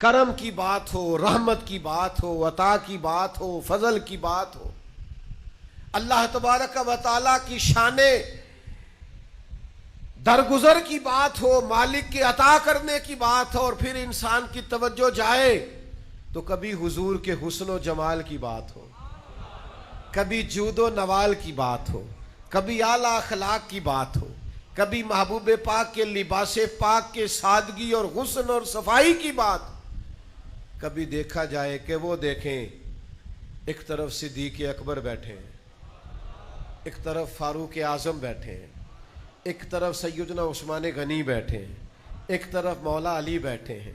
کرم کی بات ہو، رحمت کی بات ہو، عطا کی بات ہو، فضل کی بات ہو، اللہ تبارک و تعالیٰ کی شان درگزر کی بات ہو، مالک کے عطا کرنے کی بات ہو، اور پھر انسان کی توجہ جائے تو کبھی حضور کے حسن و جمال کی بات ہو، کبھی جود و نوال کی بات ہو، کبھی اعلیٰ اخلاق کی بات ہو، کبھی محبوب پاک کے لباس پاک کے سادگی اور حسن اور صفائی کی بات، کبھی دیکھا جائے کہ وہ دیکھیں ایک طرف صدیق اکبر بیٹھے ہیں، ایک طرف فاروق اعظم بیٹھے ہیں، ایک طرف سیدنا عثمان غنی بیٹھے ہیں، ایک طرف مولا علی بیٹھے ہیں،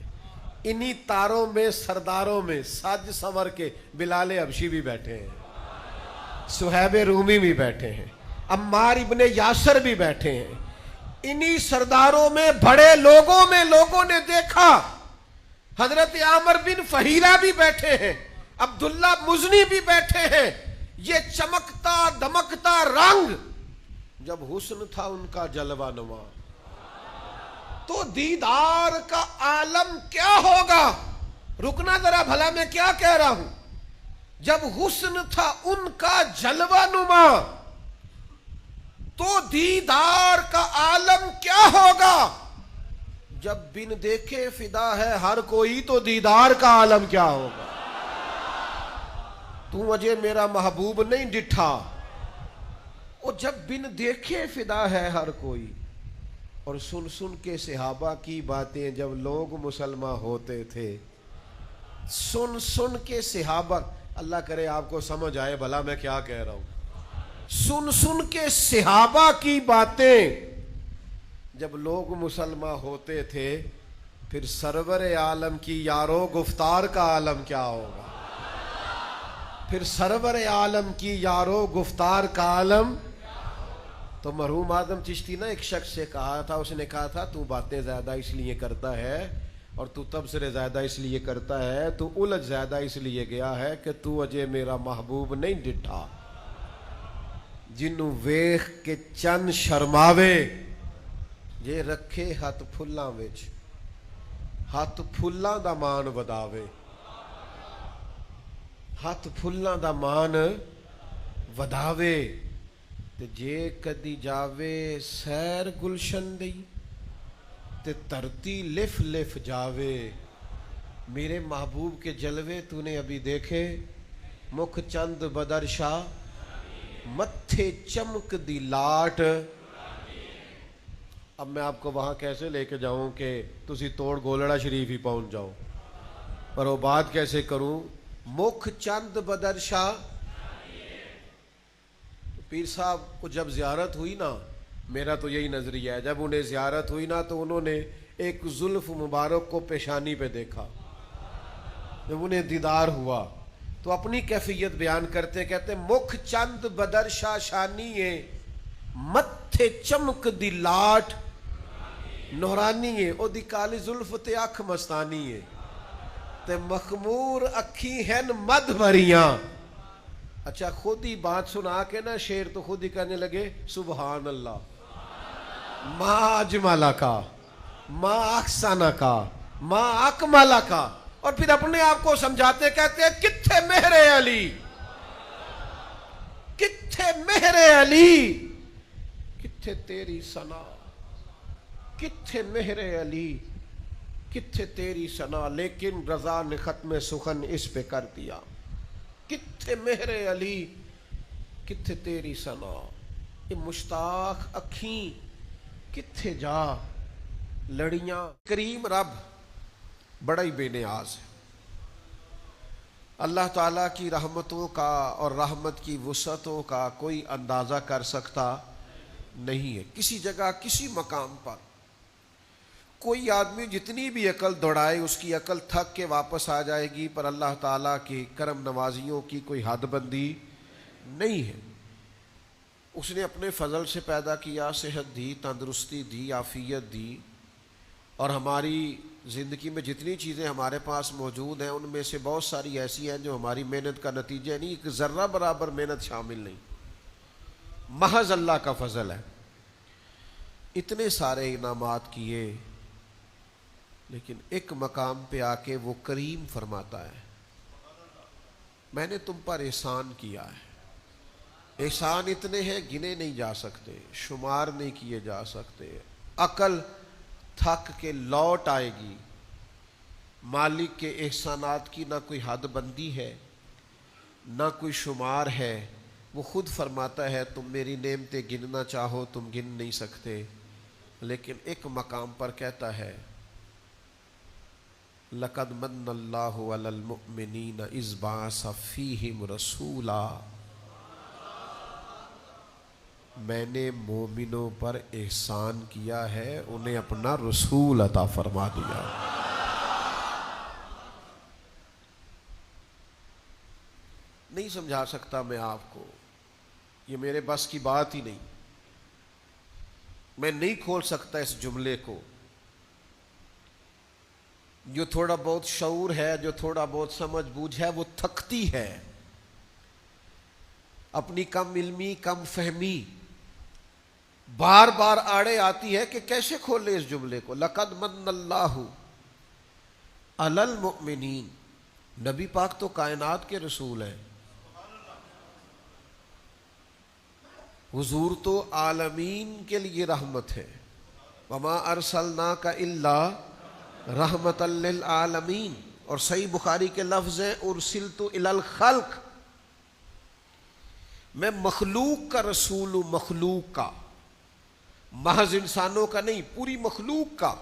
انہی تاروں میں سرداروں میں سج سنور کے بلال حبشی بھی بیٹھے ہیں، صہیب رومی بھی بیٹھے ہیں، عمار ابن یاسر بھی بیٹھے ہیں، انہی سرداروں میں بڑے لوگوں میں لوگوں نے دیکھا حضرت عامر بن فہیرہ بھی بیٹھے ہیں، عبداللہ مزنی بھی بیٹھے ہیں۔ یہ چمکتا دمکتا رنگ جب حسن تھا ان کا جلوہ نما، تو دیدار کا عالم کیا ہوگا؟ رکنا ذرا بھلا، میں کیا کہہ رہا ہوں؟ جب حسن تھا ان کا جلوہ نما تو دیدار کا عالم کیا ہوگا؟ جب بن دیکھے فدا ہے ہر کوئی تو دیدار کا عالم کیا ہوگا؟ تو مجھے میرا محبوب نہیں ڈٹھا، اور جب بن دیکھے فدا ہے ہر کوئی، اور سن سن کے صحابہ کی باتیں جب لوگ مسلمان ہوتے تھے، سن سن کے صحابہ، اللہ کرے آپ کو سمجھ آئے بھلا میں کیا کہہ رہا ہوں، سن سن کے صحابہ کی باتیں جب لوگ مسلمان ہوتے تھے، پھر سرور عالم کی یارو گفتار کا عالم کیا ہوگا؟ پھر سرور عالم کی یارو گفتار کا عالم۔ تو مرحوم آدم چشتی نے ایک شخص سے کہا تھا، اس نے کہا تھا تو باتیں زیادہ اس لیے کرتا ہے اور تو تبصرے زیادہ اس لیے کرتا ہے، تو الجھ زیادہ اس لیے گیا ہے کہ تو اجے میرا محبوب نہیں ڈٹھا، جنوں ویخ کے چن شرماوے جے رکھے ہاتھ پھلاں وچ، ہاتھ پھلاں دا مان وداوے، ہاتھ پھلاں دا مان وداوے، تے جے کدی جاوے سیر گلشن دی تے ترتی لف لف جاوے۔ میرے محبوب کے جلوے تو نے ابھی دیکھے، مکھ چند بدر شاہ، متھے چمک دی لاٹ۔ اب میں آپ کو وہاں کیسے لے کے جاؤں کہ تسی توڑ گولڑا شریف ہی پہنچ جاؤ، پر وہ بات کیسے کروں؟ مکھ چند بدر شاہ، پیر صاحب کو جب زیارت ہوئی نا، میرا تو یہی نظریہ ہے، جب انہیں زیارت ہوئی نا تو انہوں نے ایک زلف مبارک کو پیشانی پہ دیکھا، جب انہیں دیدار ہوا تو اپنی کیفیت بیان کرتے کہتے مکھ چند بدر شاہ شانی ہے، متھے چمک دی لاٹ نورانی ہے، او دی کالی زلف تے اکھ مستانی ہے، تے مخمور اکھی ہن مد بھریاں۔ اچھا خود ہی بات سنا کے نا شیر تو خود ہی کہنے لگے سبحان اللہ، ما اجملہ کا، ما احسنہ کا، ما اکملہ کا، اور پھر اپنے آپ کو سمجھاتے کہتے ہیں کتھے مہر علی، کتھے مہر علی، کتھے تیری ثنا، کتھے مہر علی، کتھے تیری ثنا، لیکن رضا نے ختم سخن اس پہ کر دیا، کتھے مہر علی، کتھے تیری ثنا، یہ مشتاق اکھیں کتھے جا لڑیاں۔ کریم رب بڑا ہی بے نیاز ہے، اللہ تعالیٰ کی رحمتوں کا اور رحمت کی وسعتوں کا کوئی اندازہ کر سکتا نہیں ہے۔ کسی جگہ کسی مقام پر کوئی آدمی جتنی بھی عقل دوڑائے اس کی عقل تھک کے واپس آ جائے گی، پر اللہ تعالیٰ کی کرم نوازیوں کی کوئی حد بندی نہیں ہے۔ اس نے اپنے فضل سے پیدا کیا، صحت دی، تندرستی دی، عافیت دی، اور ہماری زندگی میں جتنی چیزیں ہمارے پاس موجود ہیں ان میں سے بہت ساری ایسی ہیں جو ہماری محنت کا نتیجہ نہیں، ایک ذرہ برابر محنت شامل نہیں، محض اللہ کا فضل ہے۔ اتنے سارے انعامات کیے، لیکن ایک مقام پہ آ کے وہ کریم فرماتا ہے میں نے تم پر احسان کیا ہے، احسان اتنے ہیں گنے نہیں جا سکتے، شمار نہیں کیے جا سکتے، عقل تھک کے لوٹ آئے گی۔ مالک کے احسانات کی نہ کوئی حد بندی ہے نہ کوئی شمار ہے۔ وہ خود فرماتا ہے تم میری نعمتیں گننا چاہو تم گن نہیں سکتے، لیکن ایک مقام پر کہتا ہے لَقَدْ مَنَّ اللَّهُ عَلَى الْمُؤْمِنِينَ إِذْ بَعَثَ فِيهِمْ رَسُولًا، میں نے مومنوں پر احسان کیا ہے، انہیں اپنا رسول عطا فرما دیا۔ نہیں سمجھا سکتا میں آپ کو، یہ میرے بس کی بات ہی نہیں، میں نہیں کھول سکتا اس جملے کو۔ جو تھوڑا بہت شعور ہے، جو تھوڑا بہت سمجھ بوجھ ہے، وہ تھکتی ہے، اپنی کم علمی کم فہمی بار بار آڑے آتی ہے کہ کیسے کھولے اس جملے کو۔ لَقَدْ مَنَّ اللَّهُ عَلَى الْمُؤْمِنِينَ، نبی پاک تو کائنات کے رسول ہیں، حضور تو عالمین کے لیے رحمت ہے۔ وَمَا أَرْسَلْنَاكَ إِلَّا رَحْمَةً لِلْعَالَمِينَ، اور صحیح بخاری کے لفظ ہیں اُرْسِلْتُ إِلَى الْخَلْقِ، میں مخلوق کا رسول ہوں، مخلوق کا، محض انسانوں کا نہیں، پوری مخلوق کا۔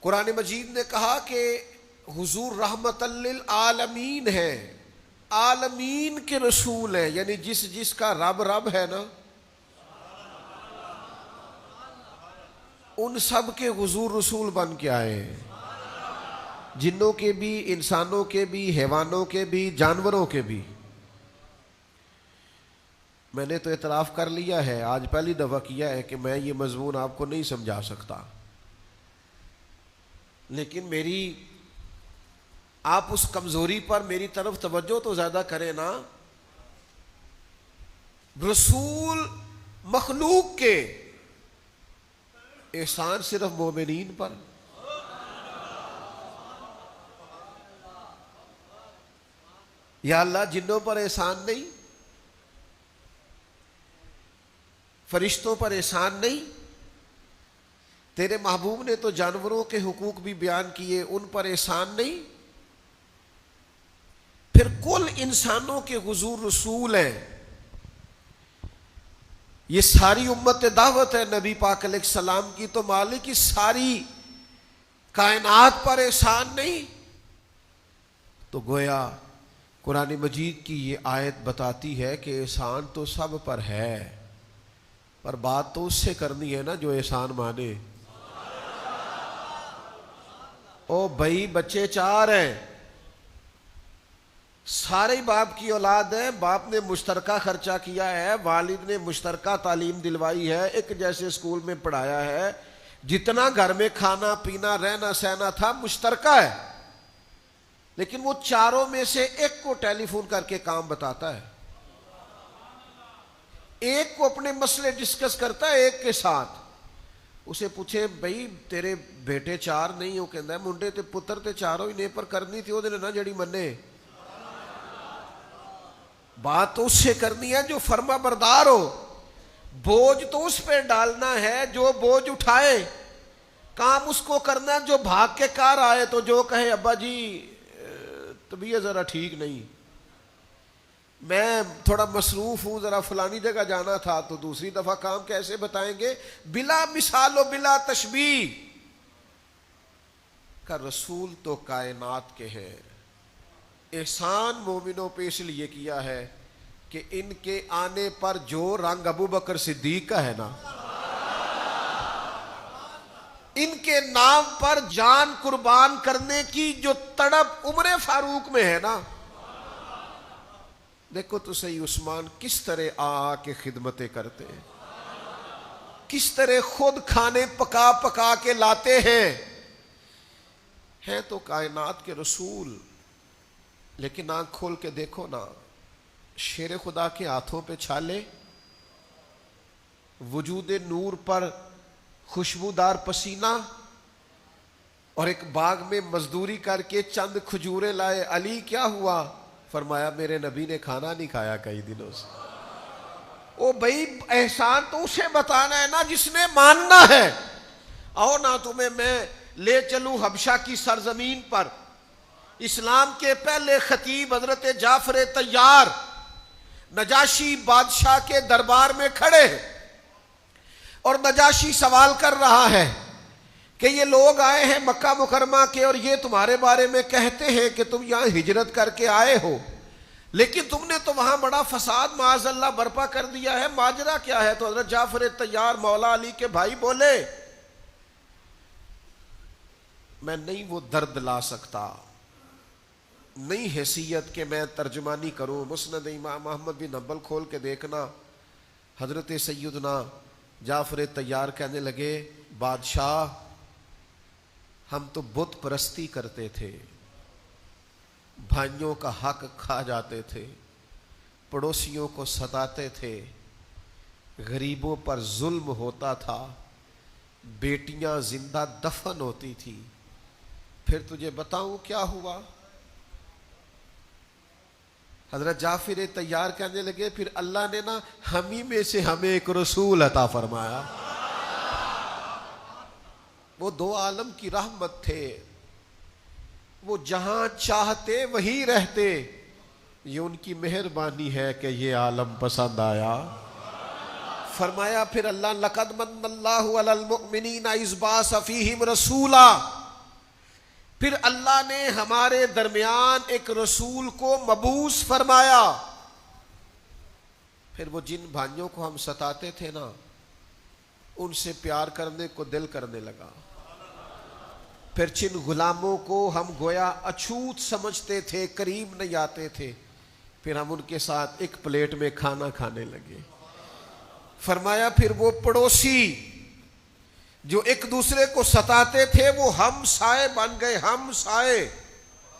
قرآن مجید نے کہا کہ حضور رحمت للعالمین ہے، عالمین کے رسول ہیں، یعنی جس کا رب رب ہے نا، ان سب کے حضور رسول بن کے آئے ہیں، جنوں کے بھی، انسانوں کے بھی، حیوانوں کے بھی، جانوروں کے بھی۔ میں نے تو اعتراف کر لیا ہے، آج پہلی دفعہ کیا ہے کہ میں یہ مضمون آپ کو نہیں سمجھا سکتا، لیکن میری آپ اس کمزوری پر میری طرف توجہ تو زیادہ کریں نا۔ رسول مخلوق کے، احسان صرف مومنین پر۔ یا اللہ جنوں پر احسان نہیں، فرشتوں پر احسان نہیں، تیرے محبوب نے تو جانوروں کے حقوق بھی بیان کیے، ان پر احسان نہیں، پھر کل انسانوں کے حضور رسول ہیں۔ یہ ساری امت دعوت ہے نبی پاک علیہ السلام کی، تو مالک کی ساری کائنات پر احسان نہیں؟ تو گویا قرآن مجید کی یہ آیت بتاتی ہے کہ احسان تو سب پر ہے، پر بات تو اس سے کرنی ہے نا جو احسان مانے۔ او بھائی بچے چار ہیں، سارے باپ کی اولاد ہے، باپ نے مشترکہ خرچہ کیا ہے، والد نے مشترکہ تعلیم دلوائی ہے، ایک جیسے اسکول میں پڑھایا ہے، جتنا گھر میں کھانا پینا رہنا سہنا تھا مشترکہ ہے، لیکن وہ چاروں میں سے ایک کو ٹیلی فون کر کے کام بتاتا ہے، ایک کو اپنے مسئلے ڈسکس کرتا ہے ایک کے ساتھ۔ اسے پوچھے بھائی تیرے بیٹے چار نہیں ہو، کہندا ہے منڈے تے پتر تے چاروں ہی نے، پر کرنی تھی وہ دے نہ جڑی منے۔ بات تو اس سے کرنی ہے جو فرما بردار ہو، بوجھ تو اس پہ ڈالنا ہے جو بوجھ اٹھائے، کام اس کو کرنا جو بھاگ کے کار آئے، تو جو کہے ابا جی طبیعت ذرا ٹھیک نہیں، میں تھوڑا مصروف ہوں، ذرا فلانی جگہ جانا تھا، تو دوسری دفعہ کام کیسے بتائیں گے؟ بلا مثال و بلا تشبیہ کا رسول تو کائنات کے ہیں۔ احسان مومنوں پہ اس لیے کیا ہے کہ ان کے آنے پر جو رنگ ابو بکر صدیق کا ہے نا، ان کے نام پر جان قربان کرنے کی جو تڑپ عمر فاروق میں ہے نا، دیکھو تو صحیح عثمان کس طرح آ کے خدمتیں کرتے ہیں، کس طرح خود کھانے پکا پکا کے لاتے ہیں تو کائنات کے رسول، لیکن آنکھ کھول کے دیکھو نا، شیر خدا کے ہاتھوں پہ چھالے، وجود نور پر خوشبودار پسینہ اور ایک باغ میں مزدوری کر کے چند کھجوریں لائے. علی کیا ہوا؟ فرمایا میرے نبی نے کھانا نہیں کھایا کئی دنوں سے. او بھائی احسان تو اسے بتانا ہے نا جس نے ماننا ہے. آؤ نہ تمہیں میں لے چلوں حبشہ کی سرزمین پر. اسلام کے پہلے خطیب حضرت جعفر طیار نجاشی بادشاہ کے دربار میں کھڑے ہیں اور نجاشی سوال کر رہا ہے کہ یہ لوگ آئے ہیں مکہ مکرمہ کے اور یہ تمہارے بارے میں کہتے ہیں کہ تم یہاں ہجرت کر کے آئے ہو، لیکن تم نے تو وہاں بڑا فساد معاذ اللہ برپا کر دیا ہے، ماجرا کیا ہے؟ تو حضرت جعفر طیار مولا علی کے بھائی بولے میں نہیں وہ درد لا سکتا، نہیں حیثیت کہ میں ترجمانی کروں. مسند امام احمد بن حنبل کھول کے دیکھنا. حضرت سیدنا جعفر طیار کہنے لگے بادشاہ ہم تو بت پرستی کرتے تھے، بھائیوں کا حق کھا جاتے تھے، پڑوسیوں کو ستاتے تھے، غریبوں پر ظلم ہوتا تھا، بیٹیاں زندہ دفن ہوتی تھی. پھر تجھے بتاؤں کیا ہوا؟ حضرت جعفر طیار کہنے لگے پھر اللہ نے نا ہمیں میں سے ہمیں ایک رسول عطا فرمایا. وہ دو عالم کی رحمت تھے، وہ جہاں چاہتے وہیں رہتے. یہ ان کی مہربانی ہے کہ یہ عالم پسند آیا. فرمایا پھر اللہ لقد من اللہ علی المؤمنین اذ بعث فیہم رسولا، پھر اللہ نے ہمارے درمیان ایک رسول کو مبعوث فرمایا. پھر وہ جن بھائیوں کو ہم ستاتے تھے نا ان سے پیار کرنے کو دل کرنے لگا. پھر جن غلاموں کو ہم گویا اچھوت سمجھتے تھے، قریب نہیں آتے تھے، پھر ہم ان کے ساتھ ایک پلیٹ میں کھانا کھانے لگے. فرمایا پھر وہ پڑوسی جو ایک دوسرے کو ستاتے تھے وہ ہم سائے بن گئے. ہم سائے،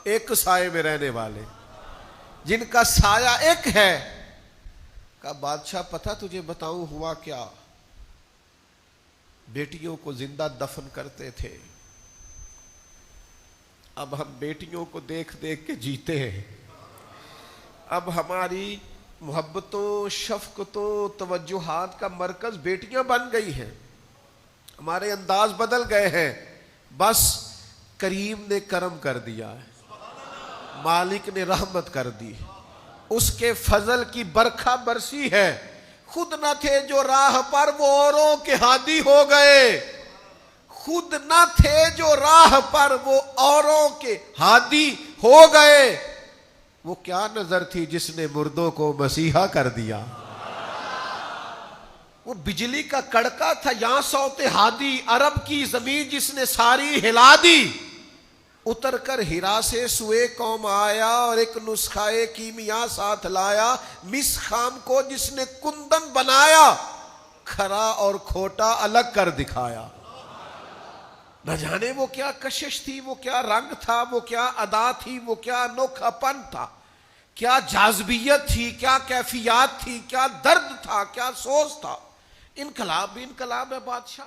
ایک سائے میں رہنے والے، جن کا سایہ ایک ہے. کہا بادشاہ پتہ تجھے بتاؤں ہوا کیا؟ بیٹیوں کو زندہ دفن کرتے تھے، اب ہم بیٹیوں کو دیکھ دیکھ کے جیتے ہیں. اب ہماری محبتوں، شفقتوں، توجہات کا مرکز بیٹیاں بن گئی ہیں، ہمارے انداز بدل گئے ہیں. بس کریم نے کرم کر دیا ہے، مالک نے رحمت کر دی، اس کے فضل کی برکھا برسی ہے. خود نہ تھے جو راہ پر وہ اوروں کے ہادی ہو گئے، خود نہ تھے جو راہ پر وہ اوروں کے ہادی ہو گئے. وہ کیا نظر تھی جس نے مردوں کو مسیحا کر دیا؟ وہ بجلی کا کڑکا تھا یہاں صوت ہادی، عرب کی زمین جس نے ساری ہلا دی. اتر کر ہرا سے سوئے قوم آیا اور ایک نسخہ کیمیا ساتھ لایا. مس خام کو جس نے کندن بنایا، کھرا اور کھوٹا الگ کر دکھایا. نہ جانے وہ کیا کشش تھی، وہ کیا رنگ تھا، وہ کیا ادا تھی، وہ کیا انوکھا پن تھا، کیا جاذبیت تھی، کیا کیفیات تھی، کیا درد تھا، کیا سوز تھا. انقلاب بھی انقلاب ہے بادشاہ.